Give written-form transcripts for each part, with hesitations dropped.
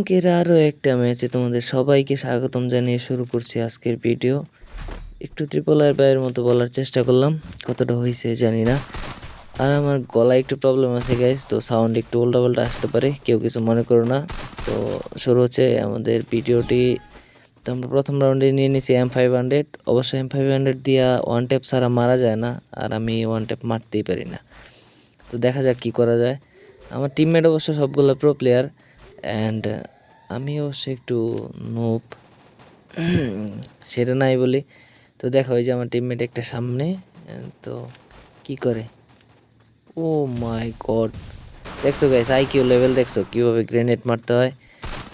র্যাঙ্কের আরও একটা ম্যাচে তোমাদের সবাইকে স্বাগতম জানিয়ে শুরু করছি আজকের ভিডিও। একটু ট্রিপল আর বাইয়ের মতো বলার চেষ্টা করলাম, কতটা হয়েছে জানি না। আর আমার গলায় একটু প্রবলেম আছে গাইস, তো সাউন্ড একটু উল্টাপাল্টা আসতে পারে, কেউ কিছু মনে করো না। তো শুরু হচ্ছে আমাদের ভিডিওটি। তো আমরা প্রথম রাউন্ডে নিয়ে নিয়েছি M500। অবশ্যই M500 দিয়া ওয়ান ট্যাপ ছাড়া মারা যায় না, আর আমি ওয়ান ট্যাপ মারতেই পারি না। তো দেখা যাক কী করা যায়। আমার টিমমেট অবশ্য সবগুলো প্রো প্লেয়ার, অ্যান্ড আমি অবশ্য একটু নোপ, সেটা নাই বলি। তো দেখা হয় যে আমার টিমমেট একটা সামনে, তো কি করে, ও মাই গড, দেখছো গাইস আইকিউ লেভেল দেখছো কীভাবে গ্রেনেড মারতে হয়।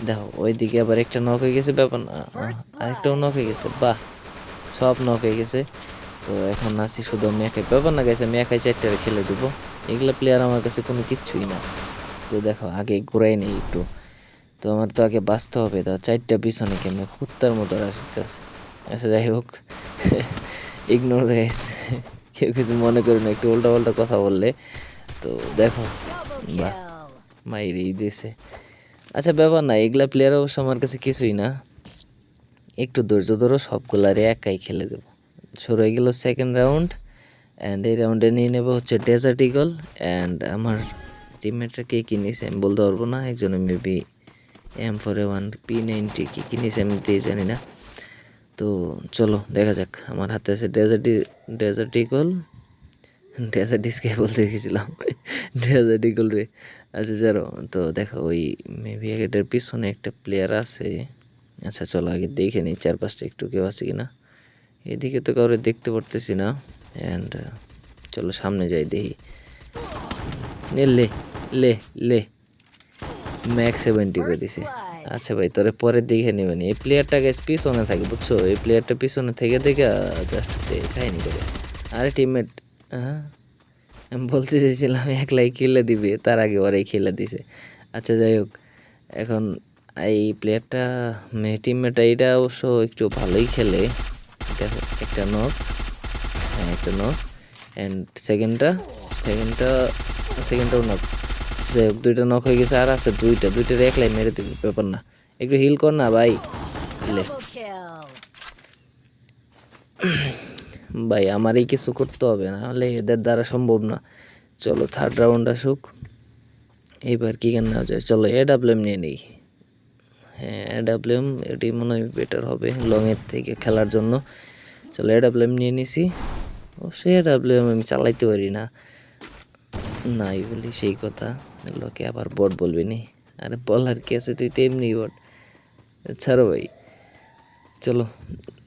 দেখো ওইদিকে আবার একটা নক হয়ে গেছে, ব্যাপার না, আরেকটাও নক হয়ে গেছে, বাহ, সব নক হয়ে গেছে। তো এখন আসি শুধু আমি একাই, ব্যাপার না গেছে, আমি একাই চারটারে খেলে দেবো। এগুলো প্লেয়ার আমার কাছে কোনো কিচ্ছুই না। তো দেখো আগে ঘুরাই নেই একটু, তো আমার তো আগে বাঁচতে হবে। তো চারটা পিছনে কেমন কুত্তার মতো আসতে আছে। আচ্ছা যাই হোক, ইগনোর গাইস, কেউ কিছু মনে করি না একটু উল্টা পাল্টা কথা বললে। তো দেখো, বাহ, মাইরেই দিয়েছে। আচ্ছা ব্যাপার না, এগুলা প্লেয়ার অবশ্য আমার কাছে কিছুই না, একটু ধৈর্য ধরো, সবগুলারে একাই খেলে দেবো। শুরু হয়ে গেল সেকেন্ড রাউন্ড, অ্যান্ড এই রাউন্ডে নিয়ে নেবো হচ্ছে ডেজার্ট ইগল। অ্যান্ড আমার টিমমেটরা কে কিনেছে আমি বলতে পারবো না, একজনে মেবি M4A1 P90 কি কিনেছে আমি দিয়ে জানি না। তো চলো দেখা যাক, আমার হাতে আছে ডেজার্ট ইগল, ডেজার্ট ডিসকে বলতে গেছিলাম, ডেজার্ট ইগল রে। আচ্ছা যারো, তো দেখো ওই মেবি এটার পিছনে একটা প্লেয়ার আছে। আচ্ছা চলো আগে দেখে নিই চারপাশটা একটু কেউ আছে কিনা। এদিকে তো কাউরে দেখতে পারতেছি না, অ্যান্ড চলো সামনে যাই দেখি। লে লে লে ম্যাক্স 70 করে দিছে। আচ্ছা ভাই তোরে পরে দেখে নেবেন, এই প্লেয়ারটা গেছে পিছনে থাকে বুঝছো, এই প্লেয়ারটা পিছনে থেকে দেখে জাস্ট কাহিনি করে। আরে টিমমেট, হ্যাঁ আমি বলতে চাইছিলাম একলাই খেলে দিবে, তার আগে ওরাই খেলে দিছে। আচ্ছা যাই হোক, এখন এই প্লেয়ারটা টিমমেট এইটা অবশ্য একটু ভালোই খেলে। দেখো একটা নক, হ্যাঁ একটা নক, অ্যান্ড সেকেন্ডটাও নক। যাই হোক দুইটা নক হয়ে গেছে, আর আছে দুইটা একলাই মেরে দিবি, ব্যাপার না, একটু হিল কর না ভাই। ভাই আমারই কিছু করতে হবে, না হলে এদের দ্বারা সম্ভব না। চলো থার্ড রাউন্ড আসুক, এইবার কি কেন নেওয়া যায়, চলো AWM নিয়ে নিই। হ্যাঁ AWM, এটি মনে হয় বেটার হবে লংয়ের থেকে খেলার জন্য। চলো AWM নিয়ে নিছি। ও সে AWM আমি চালাইতে পারি না, নাই বলি সেই কথা, লোকে আবার বট বলবি নি। আরে বলার কি আছে, তুই তো এমনি বট, ছাড়ো ভাই। চলো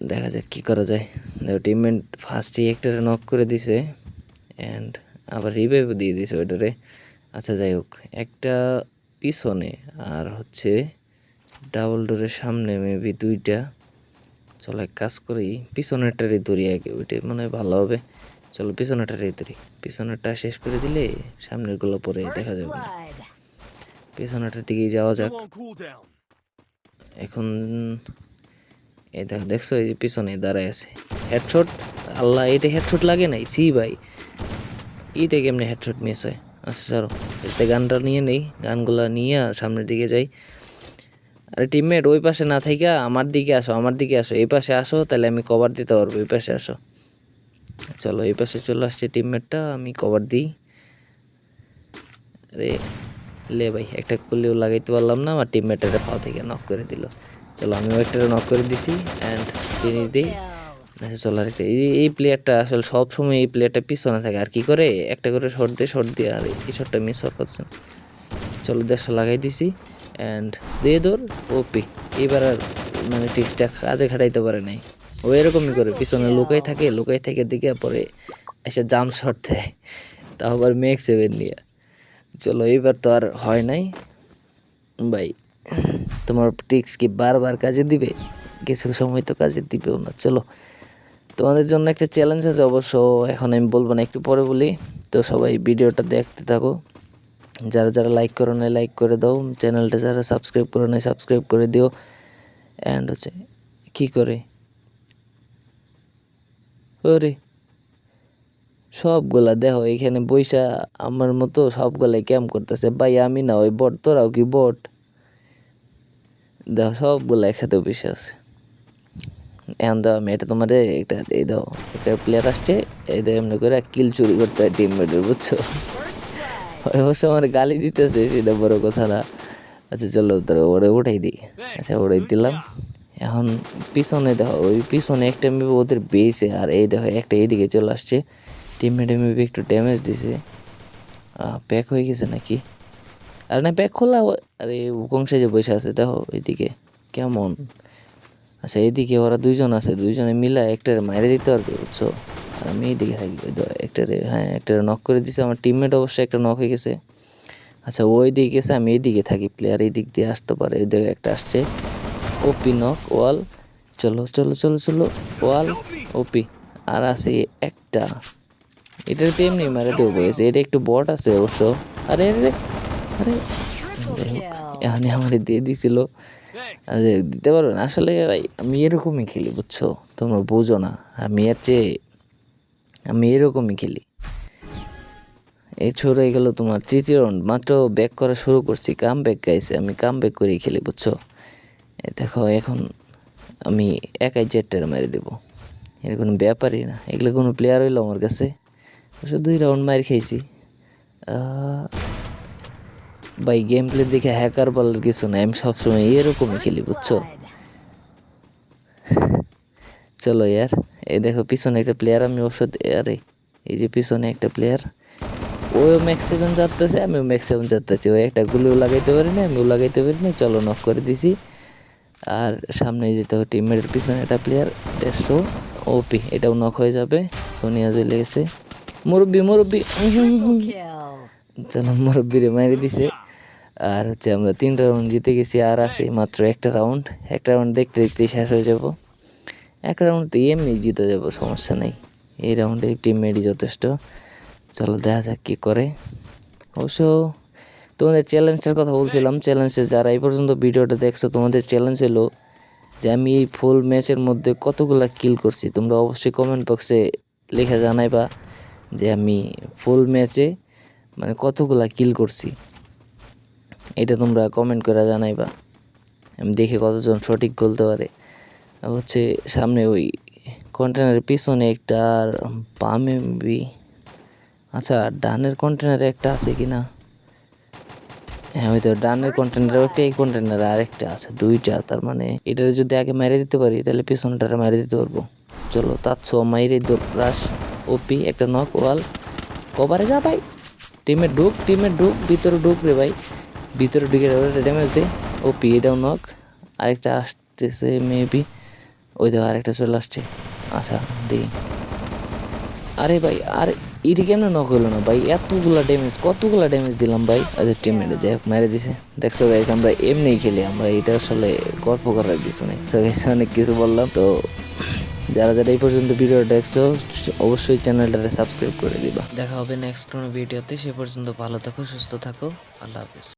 দেখা যাক কী করা যায়। দেখো টিমমেট ফার্স্টে একটারে নক করে দিছে, অ্যান্ড আবার রিভাইভ দিয়ে দিছে ওইটারে। আচ্ছা যাই হোক, একটা পিছনে আর হচ্ছে ডাবল ডোরের সামনে মেবি দুইটা। চলো এক কাজ করি, পিছনেরটারে ধরি আগে, ওইটাই মনে হয় ভালো হবে। চলো পিছনেরটারে ধরি, পিছনেরটা শেষ করে দিলে সামনেরগুলো পরে দেখা যাবে না। পিছনেরটার দিকেই যাওয়া যাক এখন। এই দেখছো এই পিছনে দাঁড়ায় আছে, হেডশট, আল্লাহ এটা হেডশট লাগে নাই, ছি ভাই এইটা কেমনি হেডশট মিস হয়। আচ্ছা চলো এতে গানটা নিয়ে নেই, গানগুলা নিয়ে সামনের দিকে যাই। আরে টিমমেট ওই পাশে না থাইকা আমার দিকে আসো, আমার দিকে আসো, এই পাশে আসো, তাহলে আমি কভার দিতে পারবো, এই পাশে আসো। চলো এই পাশে চলে আসছে টিমমেটটা, আমি কভার দিই। আরে লে ভাই একটা করলেও লাগাইতে পারলাম না, আমার টিমমেটের পা থেকে নক করে দিল। চলো আমি একটা নক করে দিছি, অ্যান্ড ফিনিশ দিই। আচ্ছা চলো আরেকটা, এই প্লেয়ারটা আসলে সবসময় এই প্লেয়ারটা পিছনে থাকে, আর কি করে একটা করে শর্ট দিয়ে, আর এই শর্টটা মিস হওয়ার কথা। চলো 150 লাগাই দিছি, অ্যান্ড দিয়ে দৌড় ওপি। এবার আর মানে টিক্সটা কাজে খাটাইতে পারে নাই, ও এরকমই করে পিছনে লুকাই থেকে দিকে পরে এসে জাম্প শট দেয়, তাও আবার ম্যাক্স 7 নিয়ে। চলো এইবার তো আর হয় নাই ভাই, তোমার ট্রিক্স কি বারবার কাজে দিবে? কিছু সময় তো কাজে দিবেও না। চলো তোমাদের জন্য একটা চ্যালেঞ্জ আছে অবশ্য, এখন আমি বলবো না, একটু পরে বলি। তো সবাই ভিডিওটা দেখতে থাকো, যারা যারা লাইক করো না লাইক করে দাও, চ্যানেলটা যারা সাবস্ক্রাইব করো না সাবস্ক্রাইব করে দিও। অ্যান্ড হচ্ছে কী করে, ওরে সবগুলা দেখো এখানে বইসা আমার মতো সবগুলাই ক্যাম্প করতেছে ভাই, আমি না ওই বট, তোরাও কি বট? দেখো সবগুলো একসাথে অফিসে আছে। এখন দাও আমি এটা তোমার একটা এই দাও, একটা প্লেয়ার আসছে, এই দাও এমনি করে কিল চুরি করতে হয় টিমমেটের, বুঝছো? অবশ্য আমার গালি দিতেছে, সেটা বড় কথা না। আচ্ছা চলো ধরো ওরে উঠাই দিই। আচ্ছা উঠাই দিলাম। এখন পিছনে দেখো, ওই পিছনে একটা মেবি ওদের বেসে, আর এই দেখো একটা এইদিকে চলে আসছে। টিমমেটে মেবি একটু ড্যামেজ দিছে, প্যাক হয়ে গেছে নাকি? আর না প্যাক খোলা, আরে কংসে যে বসে আছে দেখো এইদিকে কেমন। আচ্ছা এইদিকে ওরা দুইজন আছে, দুইজনে মিলা একটারে মাইরে দিতে পারবে, বুঝছো? আর আমি এইদিকে থাকি, ওই একটারে, হ্যাঁ একটারে নক করে দিছে আমার টিমমেট, অবশ্যই একটা নক হয়ে গেছে। আচ্ছা ওই দিকে গেছে, আমি এইদিকে থাকি, প্লেয়ার এই দিক দিয়ে আসতে পারে, এই দিকে একটা আসছে। ওপি নক ওয়াল, চলো চলো চলো চলো ওয়াল ওপি। আর আছে একটা, এটার তো এমনি মারে দেবো গেছে, এটা একটু বট আছে অবশ্য। আরে আরে আরে যাই হোক, এখানে আমাদের দিয়ে দিছিল। আরে দিতে পারবে না আসলে ভাই, আমি এরকমই খেলি, বুঝছো? তোমরা বুঝো না, আমি এরকমই খেলি। এই ছোট হয়ে গেল তোমার তৃতীয় রাউন্ড, মাত্র ব্যাক করা শুরু করছি, কাম ব্যাক গাইছে, আমি কাম ব্যাক করেই খেলি, বুঝছো? দেখো এখন আমি একাই জেটটার মেরে দেবো, এটা কোনো ব্যাপারই না, এগুলো কোনো প্লেয়ার হইলো আমার কাছে। অবশ্য 2 রাউন্ড মার খাইছি। ভাই গেম প্লে দেখে হ্যাকার বলার কিছু না, আমি সবসময় এরকমই খেলি, বুঝছো? চলো ইয়ার, এই দেখো পিছনে একটা প্লেয়ার, আমি অবশ্য আরে এই যে পিছনে একটা প্লেয়ার, ও ম্যাক্স 7 যাচ্ছে, আমিও ম্যাক্স 7 যাচ্তেছি, ও একটা গুলিও লাগাইতে পারি না, আমিও লাগাইতে পারি না, চলো নক করে দিছি। আর সামনে যেতে হবে, টিমের পিছনে একটা প্লেয়ার 150 ওপি, এটাও নক হয়ে যাবে। সোনিয়া চলে গেছে, মুরব্বি মুরব্বি, চলো মুরব্বিরে মারি দিছে। আর হচ্ছে আমরা 3টা রাউন্ড জিতে গেছি, আর আছে মাত্র একটা রাউন্ড, একটা রাউন্ড দেখতে দেখতেই শেষ হয়ে যাব। এক রাউন্ড তো এমনি জিতে যাব, সমস্যা নেই, এই রাউন্ডে টিমমেটই যথেষ্ট। চলো দেখা যাক কী করে। অবশ্য তোমাদের চ্যালেঞ্জটার কথা বলছিলাম, চ্যালেঞ্জে যারা এই পর্যন্ত ভিডিওটা দেখছো, তোমাদের চ্যালেঞ্জ হলো যে আমি এই ফুল ম্যাচের মধ্যে কতগুলা কিল করছি। তোমরা অবশ্যই কমেন্ট বক্সে লিখে জানাইবা যে আমি ফুল ম্যাচে মানে কতগুলা কিল করছি, এটা তোমরা কমেন্ট করে জানাইবা, আমি দেখে কতজন সঠিক বলতে পারে। আর হচ্ছে সামনে ওই কন্টেনারের পিছনে একটা, আর বামে আচ্ছা ডানের কন্টেনারে একটা আছে কি না? হ্যাঁ ওই তো ডানের কন্টেনারে একটা, এই কন্টেনারে আরেকটা আছে, 2টা। তার মানে এটা যদি আগে মেরে দিতে পারি তাহলে পিছনটারে মেরে দিতে পারবো। চলো তাৎস মাইরে রাশ ওপি, একটা নক ওয়াল, কভারে যা ভাই, টিমে ঢুক ভিতরে ঢুক রে ভাই, ভিতরে ঢুকে ড্যামেজ দে। ওপি এটাও নক, আরেকটা আসতেছে মেবি, ওই দেখো আরেকটা চলে আসছে। আচ্ছা দিই, আরে ভাই আর এটা কেমন নক হলো না ভাই, কতগুলা ড্যামেজ দিলাম ভাই। আচ্ছা টিমমেটে যাই হোক মেরে দিছে। দেখছো গাইস আমরা এমনিই খেলি, আমরা এটা আসলে গল্প করার কিছু নেই। তো গাইস অনেক কিছু বললাম, তো যারা যারা এই পর্যন্ত ভিডিও দেখছো অবশ্যই চ্যানেলটাকে সাবস্ক্রাইব করে দিবা। দেখা হবে নেক্সট কোনো ভিডিওতে, সে পর্যন্ত ভালো থাকো, সুস্থ থাকো, আল্লাহ হাফেজ।